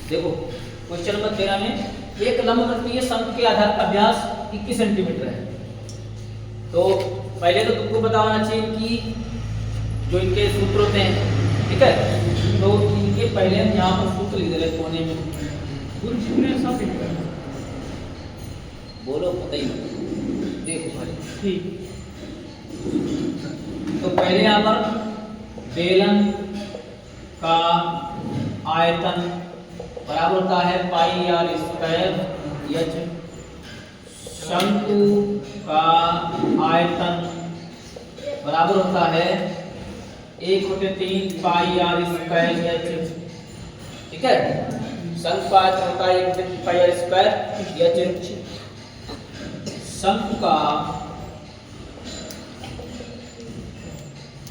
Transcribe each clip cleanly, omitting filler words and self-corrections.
देखो question number 13 में एक लंबवृत्तीय शंकु के आधार का व्यास 21 सेंटीमीटर है। तो पहले तो तुमको पता होना चाहिए कि जो इनके सूत्र होते हैं, ठीक है, तो इनके पहले हम यहाँ पर सूत्र लिख दे रहे कोने में। बोलो पता ही देखो भाई, ठीक। तो पहले यहाँ पर बेलन का आयतन बराबर होता है पाई आर स्क्वायर एच, शंकु का आयतन बराबर होता है 1/3 पाई आर स्क्वायर एच, ठीक है। शंकु का आयतन होता है 1/3 पाई आर स्क्वायर एच। शंकु का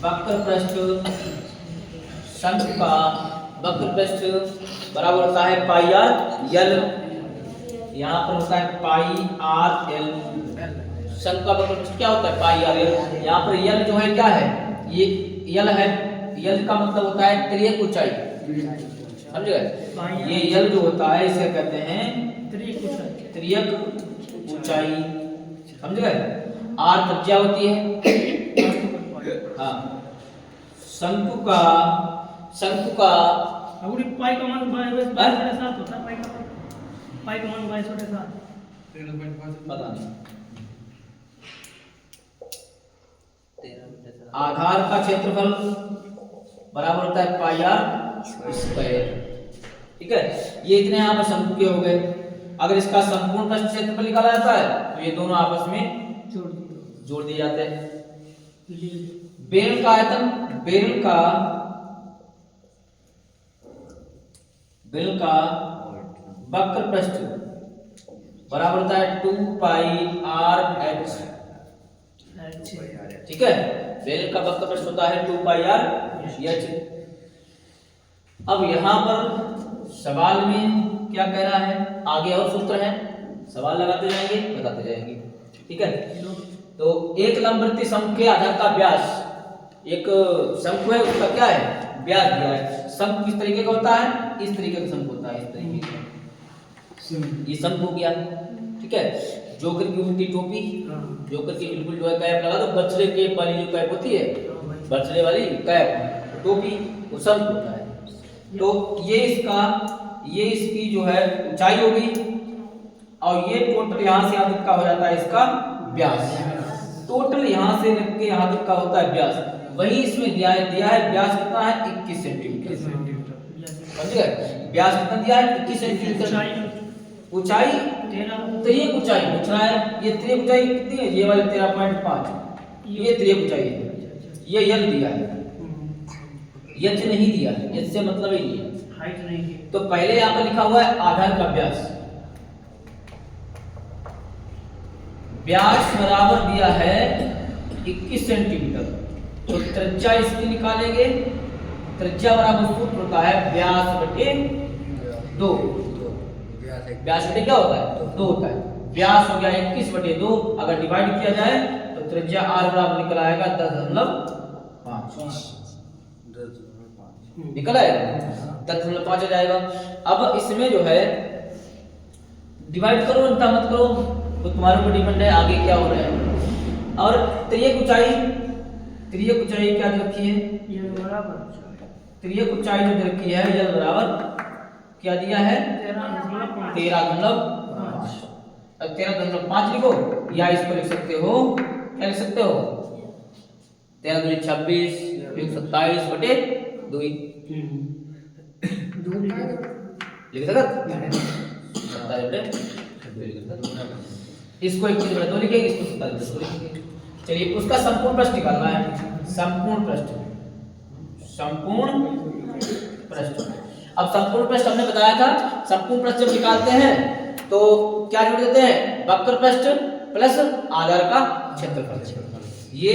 वक्र पृष्ठ, शंकु का वक्र पृष्ठ बराबर होता है पाई आर एल, यहाँ पर होता है पाई आर एल। शंकु का वक्र पृष्ठ क्या होता है पाई आर एल। यहाँ पर एल जो है क्या है, ये एल है, एल का मतलब होता है त्रियक ऊंचाई, समझ गए। ये एल जो होता है इसे कहते हैं त्रियक ऊंचाई, समझ गए। आर त्रिज्या होती है। हाँ, शंकु का पाई का मान 22/7 होता है। पाई का मान 22/7 पता नहीं। आधार का क्षेत्रफल बराबर होता है पाई आर स्क्वायर, ठीक है। ये इतने यहाँ पर शंकु के हो गए। अगर इसका संपूर्ण पृष्ठ क्षेत्रफल निकाला जाता है तो ये दोनों आपस में जोड़ दिए जाते हैं। बेलन का आयतन, बेलन का वक्र पृष्ठ बराबर होता है 2 पाई आर एच, ठीक है। बेलन का वक्र पृष्ठ होता है 2 पाई आर एच। अब यहाँ पर सवाल में क्या कह रहा है, आगे और सूत्र है, सवाल लगाते जाएंगे बताते जाएंगे, ठीक है। तो एक लंबवृत्तीय शंकु के आधार का व्यास, एक शंकु है उसका क्या है व्यास दिया है। शंकु किस तरीके का होता है, इस तरीके का शंकु होता है, इस तरीके का ये शंकु हो गया, ठीक है। जोकर की उल्टी टोपी, जोकर की बिल्कुल जो है कैप लगा दो, बछड़े के वाली जो कैप होती है, बछड़े वाली कैप टोपी, वो शंकु होता है। तो ये इसकी जो है ऊंचाई होगी और ये टोटल यहाँ से यहाँ तक का हो जाता है इसका व्यास। टोटल यहाँ से लेकर यहाँ तक का होता है व्यास। वही इसमें दिया है व्यास कितना है 21 सेंटीमीटर, समझ गए। व्यास कितना दिया है 21 सेंटीमीटर। ऊंचाई त्रियक ऊंचाई पूछ रहा है। ये त्रियक ऊंचाई कितनी है, ये वाले 13.5, ये त्रियक ऊंचाई है। ये यल दिया है, यच नहीं दिया है, यच से मतलब ही नहीं है, हाइट नहीं है। तो पहले यहाँ पर लिखा हुआ है आधार का व्यास, व्यास बराबर दिया है 21 सेंटीमीटर। तो त्रिज्या इसकी निकालेंगे, त्रिज्या बराबर सूत्र होता है व्यास बटे 2। व्यास बटे क्या होता है 2 होता है। व्यास हो गया 21 बटे 2, अगर डिवाइड किया जाए तो त्रिज्या आर बराबर निकल आएगा 10.5 निकल आएगा, 10.5 आ जाएगा। अब इसमें जो है डिवाइड करो, इतना मत करो, तो तुम्हारे ऊपर डिपेंड है आगे क्या हो रहा है। और त्रियक ऊंचाई क्या दे रखी है, ये बराबर त्रियक ऊंचाई जो दे रखी है ये बराबर क्या दिया है 13.5। अब 13.5 लिखो, या इसको लिख सकते हो, क्या लिख सकते हो 13 26 127 बटे 2 लिख सकते। इसको 21 बटे 2 लिखेंगे, इसको 27 बटे 2 लिखेंगे। चलिए उसका संपूर्ण पृष्ठ निकालना है, संपूर्ण पृष्ठ। अब संपूर्ण पृष्ठ हमने बताया था, संपूर्ण पृष्ठ जब निकालते हैं तो क्या जोड़ देते हैं, वक्र पृष्ठ प्लस आधार का क्षेत्रफल। ये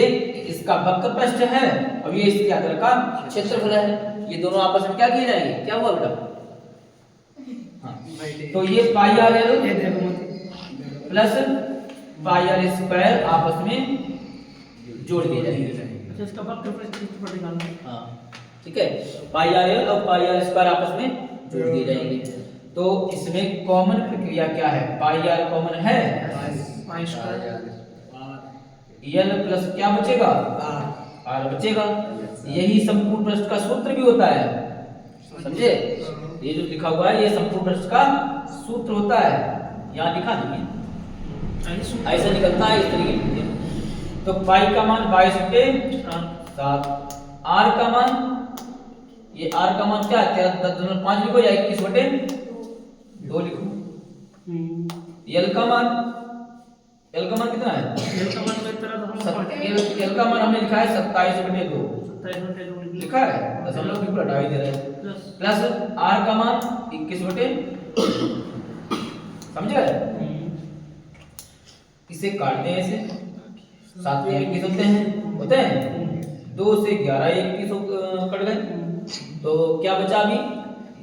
इसका वक्र पृष्ठ है और ये इसके आधार का क्षेत्रफल है, ये दोनों आपस में क्या किए जाएंगे, क्या हुआ बेटा, तो ये pi R L plus pi R square आपस में जोड़ दिए जाएंगे। तो इसका वक्र पृष्ठ क्षेत्रफल निकालना है। हाँ ठीक है, पाई आर एल और पाई आर स्क्वायर आपस में जोड़ दी जाएगी। तो इसमें कॉमन प्रक्रिया क्या है? पाई आर कॉमन है, पाई स्क्वायर यल प्लस क्या बचेगा? आर बचेगा। यही संपूर्ण पृष्ठ का सूत्र भी होता है, समझे? ये जो लिखा हुआ है ये संपूर्ण पृष्ठ का सूत्र होता है, यहाँ लिखा नहीं है, ऐसा निकलता है इस तरीके से। तो पाई का मान 22/7, आर का मान, ये आर का मान क्या है? 10.5 लिखो या 21/2 लिखो। एल का मान कितना है? एल का मान एल का मान हमने लिखा है 27/2 लिखा है, दशमलव बिल्कुल हटा ही दे रहे हैं, प्लस आर का मान 21/2, समझ गए? इसे काटते हैं, इसे 7 के 21 होते हैं, 2 से 11 21 कट गए, तो क्या बचा? अभी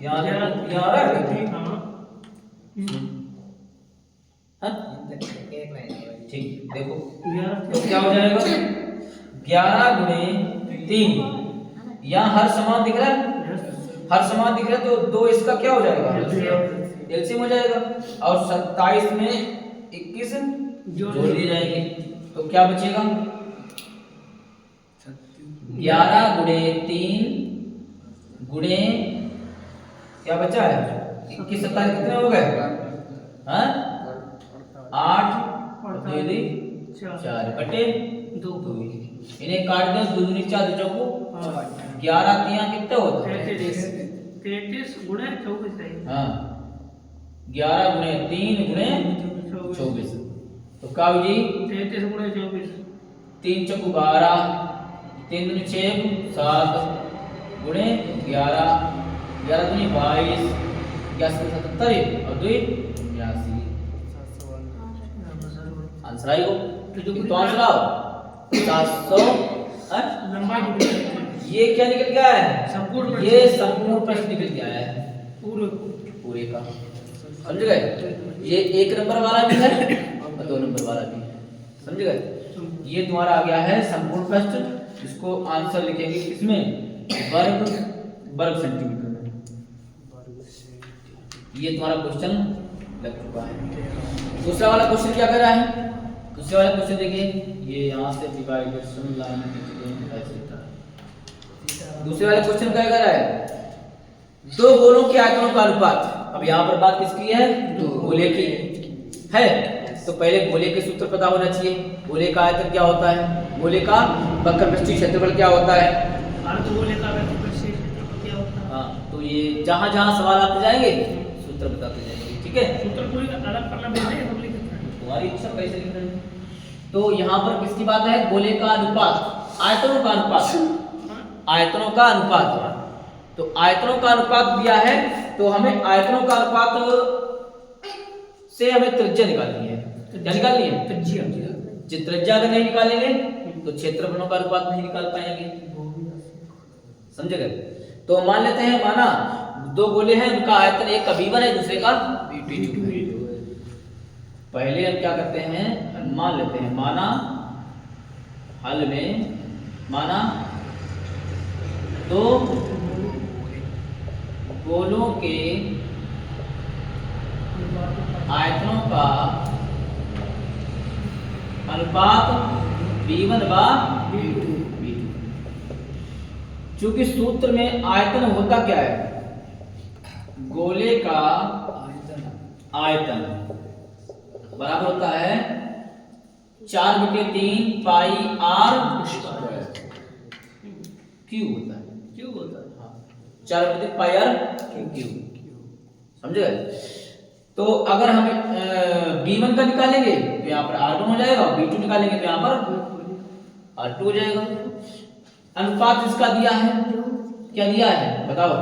यहाँ आ रहा है, ठीक, देखो तो क्या हो जाएगा? 11 गुणे 3, यहाँ हर समान दिख रहा है, हर समान दिख रहा है, तो 2 इसका क्या हो जाएगा? एलसीएम हो जाएगा, और 27 में 21 जोड़ दी जाएगी, तो क्या बचेगा? 11 गुणे 3 गुणे क्या बचा है? 21 27 कितने हो गए? 8 4/2, इन्हें काट दो, 2 दूनी 4 2 चौको 11 3 कितने होते हैं? 33 गुणे 24 है। हाँ, 11 गुणे 3 गुणे 24, तो क्या हुई जी? 33 गुणे 24, 3 चौको 12, 3 दूनी 6 7 गुणे 11, 11 दूनी 22, 77 और 2 82, आंसर आएगा। तो आंसर आओ 700। ये क्या निकल गया है? संपूर्ण, ये संपूर्ण प्रश्न निकल गया है पूरे का, समझ गए? ये 1 नंबर वाला भी है और 2 नंबर वाला भी है, समझ गए? ये तुम्हारा आ गया है संपूर्ण प्रश्न, इसको आंसर लिखेंगे किसमें? वर्ग सेंटीमीटर में। ये तुम्हारा क्वेश्चन लग चुका है। दूसरा वाला क्वेश्चन क्या कर रहा है? दूसरे वाला क्वेश्चन देखिए, ये यहाँ से डिवाइडेशन लाइन ऐसे। दूसरे वाले क्वेश्चन क्या कर रहा है? 2 गोलों के आयतनों का अनुपात। अब यहाँ पर बात किसकी है? गोले की है, तो पहले गोले के सूत्र पता होना चाहिए। गोले का आयतन क्या होता है? गोले का वक्रपृष्ठीय क्षेत्रफल क्या होता है? हाँ, तो ये जहाँ जहाँ सवाल आते जाएंगे सूत्र बताते जाएंगे, ठीक है? सूत्र पूरी अलग करना पड़ता है, हम लिख देते हैं। तुम्हारी इच्छा कैसे लिख रहे हैं? तो यहाँ पर किसकी बात है? गोले का अनुपात, आयतनों का अनुपात, आयतनों का अनुपात। तो आयतनों का अनुपात दिया है, तो हमें आयतनों का अनुपात से हमें त्रिज्या निकालनी है। क्या निकालनी है? त्रिज्या अगर नहीं निकालेंगे तो क्षेत्रफलों का अनुपात नहीं निकाल पाएंगे, समझे गए? तो मान लेते हैं, माना 2 गोले हैं, उनका आयतन एक का v1 है, दूसरे का v2 है। पहले हम क्या करते हैं? मान लेते हैं, माना हल में माना 2 गोलों के आयतनों का अनुपात v1/v2। चूंकि सूत्र में आयतन होता क्या है? गोले का आयतन बराबर होता है 4/3 पाई r क्यूब होता है, क्यों होता है? हाँ, 4/3 पाई r क्यूब, समझे गए? तो अगर हम b1 का निकालेंगे तो यहाँ पर r1 हो जाएगा, b2 निकालेंगे तो यहाँ पर r2 हो जाएगा। अनुपात इसका दिया है, क्या दिया है बताओ?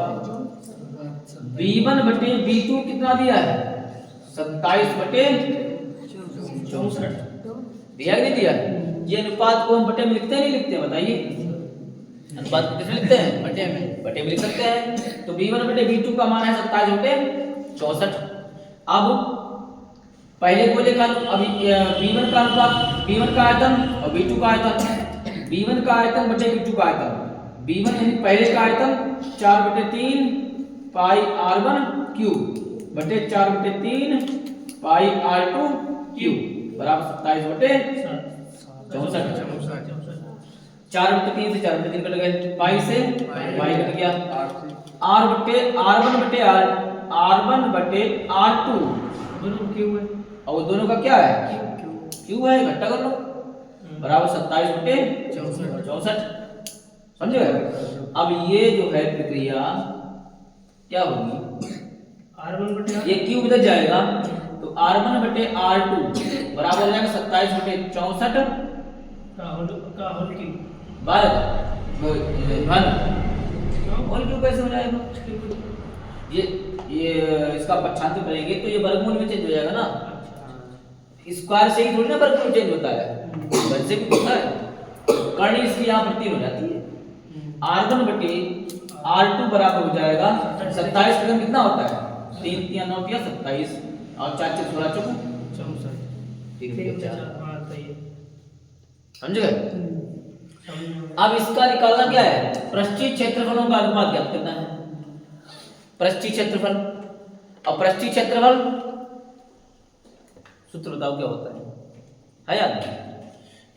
v1/v2 कितना दिया है? 27/64 दिया कि नहीं दिया? ये अनुपात को हम बटे में लिखते हैं नहीं लिखते हैं? बताइए, अनुपात को किसमें लिखते हैं? बटे में लिख सकते हैं। तो v1/v2 का मान है 27/64। अब पहले गोले का अभी v1 का अनुपात, v1 का आयतन और v2 का आयतन, v1 का आयतन बटे v2 का आयतन। v1 यानी पहले का आयतन 4/3 पाई R1 क्यूब बटे 4/3 पाई R2 क्यूब बराबर 27 बटे 64। 4/3 से 4/3 कट गए, पाई से पाई कट गया, R1 बटे R2 दोनों क्यों है? और दोनों का क्या है क्यों है, घट्टा कर लो, बराबर 27 बटे 64। समझे? अब ये जो है प्रक्रिया क्या होगी, R1 बटे ये क्यूब इधर जाएगा तो R1 बटे R2 बराबर हो जाएगा 27 बटे 64 का होल की बारह होल क्यूब कैसे हो जाएगा, ये इसका पक्षांतर करेंगे तो ये वर्गमूल में चेंज हो जाएगा ना, स्क्वायर से ही थोड़ी ना वर्गमूल चेंज होता है, वैसे भी होता है, करनी इसकी यहाँ पर 3 हो जाती है। R1 बटे R2 बराबर हो जाएगा 27 का कितना होता है 3 3 9 27 और 4 4 16 चौको 64 ठीक है 4। हाँ सही है। समझ गए? अब इसका निकालना क्या है, पृष्ठीय क्षेत्रफलों का अनुपात ज्ञात करना है। पृष्ठीय क्षेत्रफल और पृष्ठीय क्षेत्रफल सूत्र बताओ क्या होता है याद?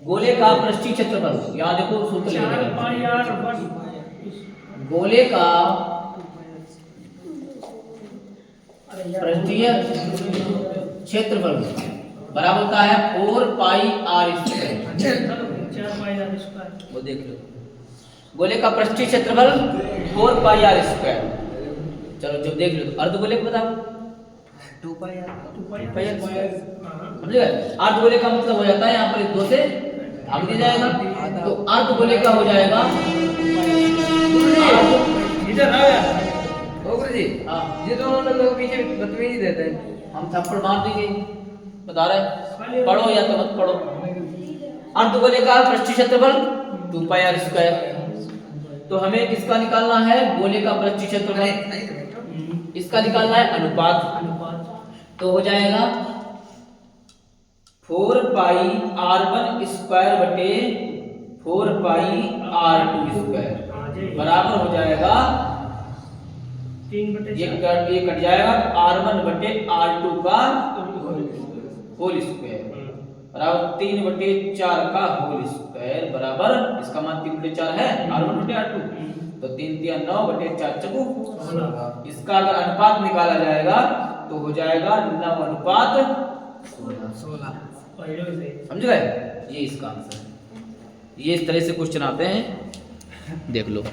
गोले का पृष्ठीय क्षेत्रफल, यहाँ देखो सूत्र लिख रहे हैं, गोले का पृष्ठीय क्षेत्रफल बराबर होता है 4 पाई R स्क्वायर। 4 पाई R स्क्वायर, वो देख लो, गोले का पृष्ठीय क्षेत्रफल 4 पाई R स्क्वायर। चलो जब देख लो तो अर्धगोले को बताओ 2 पाई R समझ गए? अर्धगोले का मतलब हो जाता है यहाँ पर 2 से भाग दिया जाएगा तो अर्धगोले का हो जाएगा इधर आ गया जी। हाँ ये दोनों लोग पीछे बतवे नहीं देते, हम थप्पड़ मार देंगे, बता रहे पढ़ो या तो मत पढ़ो। अर्धगोले का पृष्ठीय क्षेत्रफल 2 पाई R स्क्वायर, तो हमें किसका निकालना है, गोले का पृष्ठीय क्षेत्रफल, इसका निकालना है अनुपात, तो हो जाएगा 4 पाई R1 स्क्वायर बटे 4 पाई R2 स्क्वायर बराबर हो जाएगा 3 बटे ये कट जाएगा R1 बटे R2 का होल स्क्वायर बराबर 3 बटे 4 का होल स्क्वायर बराबर इसका मान 3 बटे 4 है R1 बटे R2 तो 3 3 9 बटे 4 चौको 16। इसका अगर अनुपात निकाला जाएगा तो हो जाएगा 9 अनुपात 16। समझ गए? ये इसका आंसर है। ये इस तरह से क्वेश्चन आते हैं, देख लो।